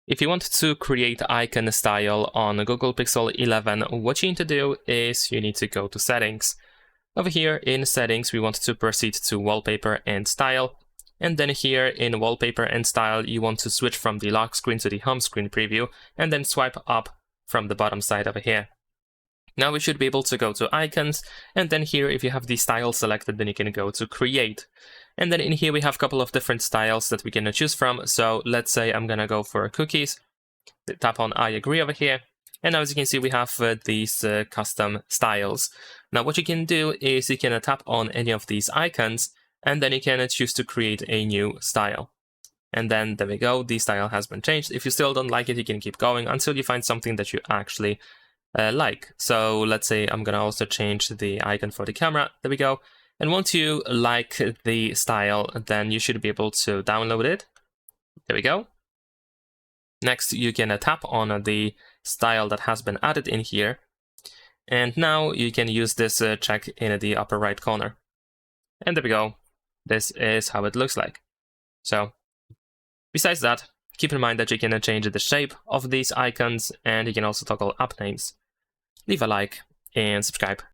If you want to create icon style on Google Pixel 11, what you need to do is you need to go to Settings. Over here in Settings, we want to proceed to Wallpaper and Style. And then here in Wallpaper and Style, you want to switch from the lock screen to the home screen preview, and then swipe up from the bottom side over here. Now we should be able to go to Icons, and then here if you have the style selected, then you can go to Create. And then in here we have a couple of different styles that we can choose from. So let's say I'm gonna go for cookies, tap on I agree over here. And now as you can see, we have these custom styles. Now what you can do is you can tap on any of these icons, and then you can choose to create a new style. And then there we go, the style has been changed. If you still don't like it, you can keep going until you find something that you actually like. So let's say I'm gonna also change the icon for the camera. There we go. And once you like the style, then you should be able to download it. There we go. Next, you can tap on the style that has been added in here. And now you can use this check in the upper right corner. And there we go. This is how it looks like. So besides that, keep in mind that you can change the shape of these icons, and you can also toggle app names. Leave a like and subscribe.